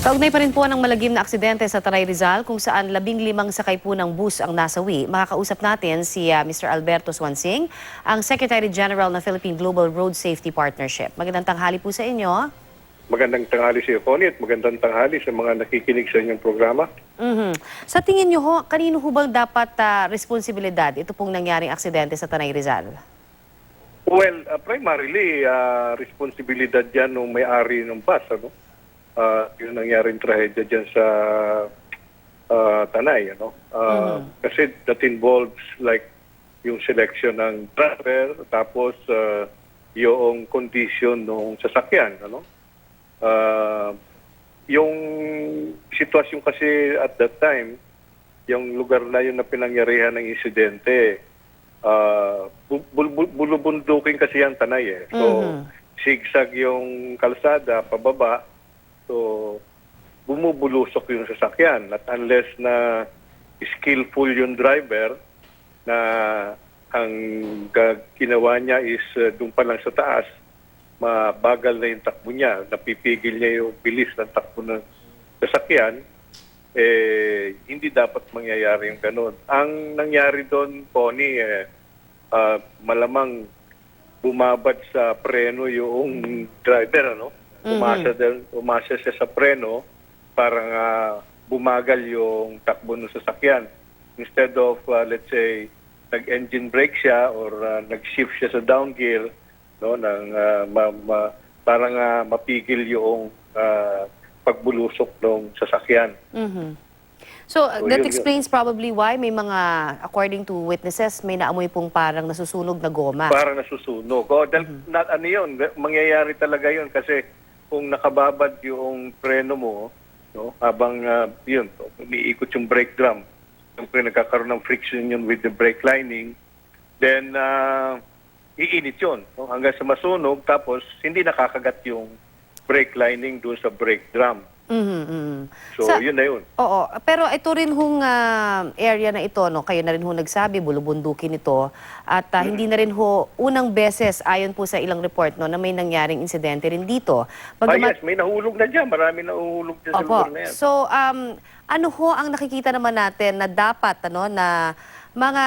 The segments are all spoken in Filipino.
Kaugnay pa rin po ng malagim na aksidente sa Tanay Rizal kung saan 15 sakay po ng bus ang nasawi. Makakausap natin si Mr. Alberto Swansing, ang Secretary General ng Philippine Global Road Safety Partnership. Magandang tanghali po sa inyo. Magandang tanghali sa iyo, Connie, at magandang tanghali sa mga nakikinig sa inyong programa. Sa tingin nyo ho, kanino ho bang dapat responsibilidad ito pong nangyaring aksidente sa Tanay Rizal? Well, primarily, responsibilidad yan ng may-ari ng bus. Ano? Yung nangyaring trahedya dyan sa Tanay. Ano? Kasi that involves like yung selection ng driver, tapos yung condition ng sasakyan. Ano? Yung sitwasyon kasi at that time, yung lugar na yun na pinangyarihan ng insidente, bulubundukin kasi yung Tanay eh. So, zigzag yung kalsada, pababa. So, bumubulusok yung sasakyan. At unless na skillful yung driver, na ang ginawa niya is doon pa lang sa taas, mabagal na yung takbo niya, napipigil niya yung bilis ng takbo ng sasakyan, hindi dapat mangyayari yung ganun. Ang nangyari doon, Connie, malamang bumabad sa preno yung driver, ano? Umasa siya sa preno para bumagal yung takbo ng sasakyan. Instead of, let's say, nag-engine brake siya or nag-shift siya sa down gear, no, parang mapigil yung pagbulusok ng sasakyan. So that explains probably why may mga, according to witnesses, may naamoy pong parang nasusunog na goma. Parang nasusunog. Ano yun, mangyayari talaga yun kasi kung nakababad yung preno mo, no, habang yun, umiikot yung brake drum, siyempre nagkakaroon ng friction yun with the brake lining, then iinit yun, no, hanggang sa masunog, tapos hindi nakakagat yung brake lining doon sa brake drum. So, yun na yun. Oo, pero ito rin hong area na ito, no, kayo na rin ho nagsabi, bulubundukin ito, at hindi na rin ho unang beses, ayon po sa ilang report, no, na may nangyaring insidente rin dito. Yes, may nahulog na dyan. Marami nahulog dyan sa lugar na yan. So, ano ho ang nakikita naman natin na dapat, ano, na mga,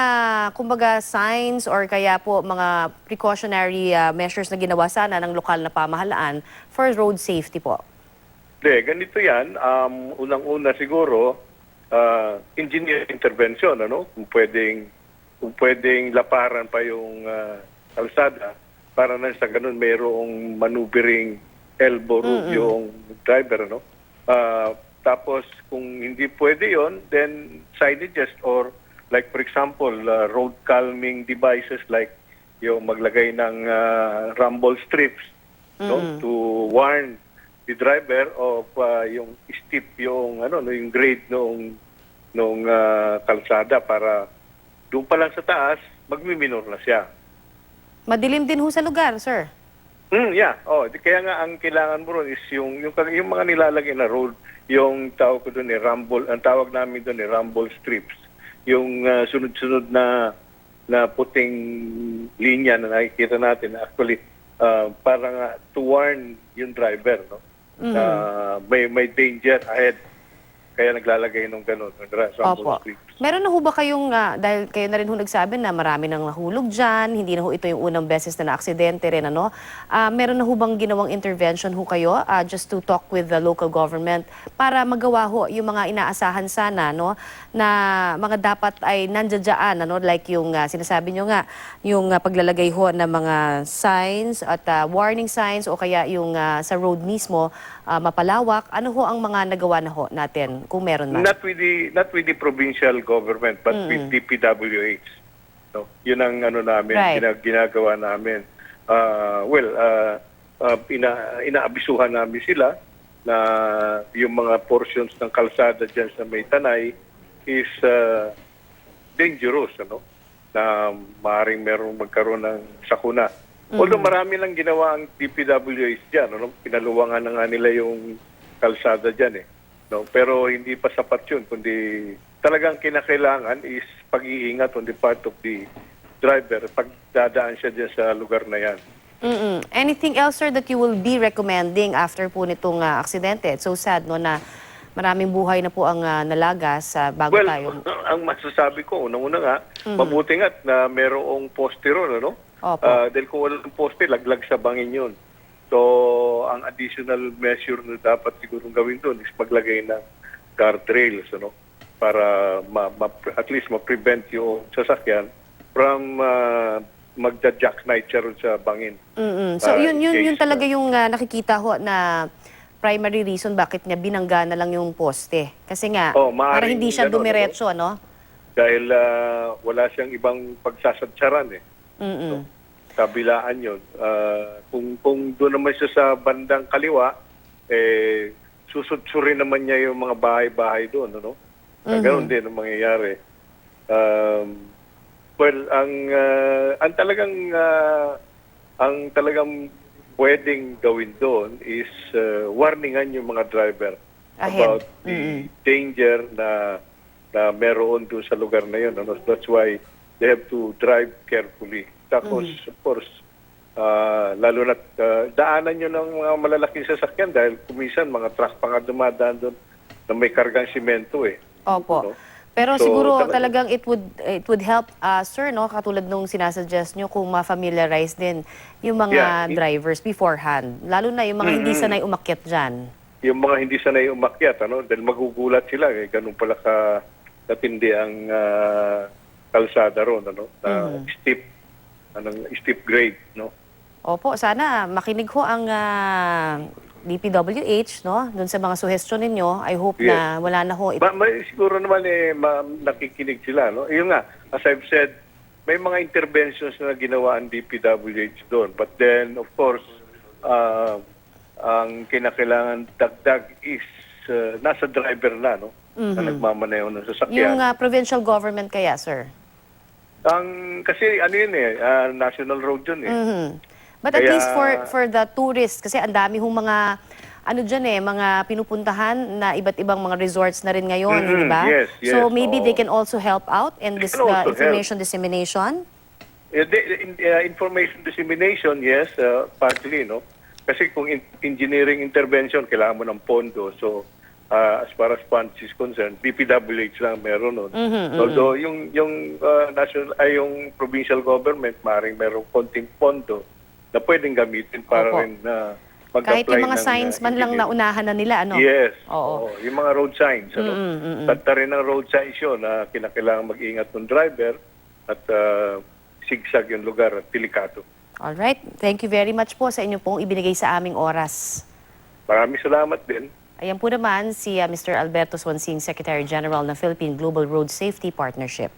kumbaga, signs or kaya po mga precautionary measures na ginawa sana ng lokal na pamahalaan for road safety po? Ganito yan. Unang-una siguro, engineer intervention, ano? Kung pwedeng laparan pa yung kalsada para na sa ganun mayroong maneuvering elbow room yung driver, no? Tapos kung hindi pwede yon, then signages or like for example, road calming devices like yung maglagay ng rumble strips, no? To warn the driver of yung steep yung yung grade nung kalsada para doon pa lang sa taas magmi-minor na siya. Madilim din ho sa lugar, sir. Yeah. Kaya nga ang kailangan mo ron is yung mga nilalagay na road, yung tawag ko doon rumble, ang tawag namin doon rumble strips. Yung sunod-sunod na puting linya na nakikita natin actually parang to warn yung driver, no? May danger ahead. Kaya naglalagay ng gano'n. Opo. Meron na ho ba kayong, dahil kayo na rin ho nagsabi na marami nang nahulog dyan, hindi na ho ito yung unang beses na na-aksidente rin, ano? Meron na ho bang ginawang intervention ho kayo just to talk with the local government para magawa ho yung mga inaasahan sana, no? Na mga dapat ay nandiyadyaan, ano? Like yung sinasabi nyo nga, yung paglalagay ho ng mga signs at warning signs o kaya yung sa road mismo, mapalawak. Ano ho ang mga nagawa na ho natin kung meron man? Not with the provincial government but with DPWH. No? Yun ang namin, ginagawa namin. Inaabisuhan namin sila na yung mga portions ng kalsada dyan sa may Tanay is dangerous, ano? Na maaaring merong magkaroon ng sakuna. Although marami lang ginawa ang DPWH dyan, ano? Pinaluwangan na nga nila yung kalsada dyan eh. No? Pero hindi pa sapat yun, kundi talagang kinakailangan is pag-iingat on the part of the driver pag dadaan siya dyan sa lugar na yan. Anything else, sir, that you will be recommending after po nitong aksidente? It's so sad, no, na maraming buhay na po ang nalagas bago Well, tayo. ang masasabi ko, unang-una nga, mabuti nga't na merong poste ron, ano? Opo. Dahil kung walang poste, laglag sa bangin yun. So, ang additional measure na dapat siguro gawin doon is maglagay ng guardrails, ano? Para at least ma-prevent yung sasakyan from magja-jackknife siya ron sa bangin. So, in yun case talaga yung nakikita ho na primary reason bakit niya binangga na lang yung poste. Kasi nga, para maaaring hindi siya ganun, dumiretso, ano? Dahil wala siyang ibang pagsasadsaran, eh. Kabilaan yun. Kung doon naman siya sa bandang kaliwa, susudsurin naman niya yung mga bahay-bahay doon, ano? Ganoon din ang mangyayari. Well, ang talagang pwedeng gawin doon is warningan yung mga driver Ahead. about the danger na meron doon sa lugar na yun. Ano? That's why they have to drive carefully. Tapos, of course, lalo na daanan nyo ng mga malalaking sasakyan dahil kumisan mga truck pa nga dumadaan doon na may kargang simento, eh. Opo. No? Pero So, siguro talaga- talagang it would help, sir, no, katulad nung sinasuggest nyo, kung ma-familiarize din yung mga drivers beforehand. Lalo na yung mga hindi sanay umakyat dyan. Yung mga hindi sanay umakyat, ano, dahil magugulat sila, eh, ganun pala katindi ang kalsada ron, ano, na steep grade, no. Opo, sana makinig ho ang DPWH, no, dun sa mga suhestyon ninyo. I hope na wala na ho ito. Siguro naman nakikinig sila, no. Yung nga, as I've said, may mga interventions na ginawa ang DPWH doon. But then, of course, ang kinakailangan dagdag is nasa driver na, no, na nagmamaneho ng sasakyan. Yung provincial government kaya, sir? Kasi ano yun national road yun eh. But at Kaya- least for the tourists, kasi ang dami hong mga mga pinupuntahan na iba't ibang mga resorts na rin ngayon, di ba? Yes, So yes, maybe oo. they can also help out in this can also information dissemination. Information dissemination, yes, partly, no? Kasi kung engineering intervention, kailangan mo ng pondo. So, as far as funds is concerned, DPWH lang meron nun. Although, yung yung provincial government, maaaring merong konting pondo na pwedeng gamitin para Opo. rin Kahit mag-apply yung mga ng, signs man lang engineering. naunahan na nila, ano? Yes. Oo. Yung mga road signs. Ano? Tanta rin ng road signs yun na kinakailangan mag-ingat ng driver at sigsag yung lugar at delikado. Alright. Thank you very much po sa inyo pong ibinigay sa aming oras. Maraming salamat din. Ayan po naman si Mr. Alberto Swansing, Secretary General ng Philippine Global Road Safety Partnership.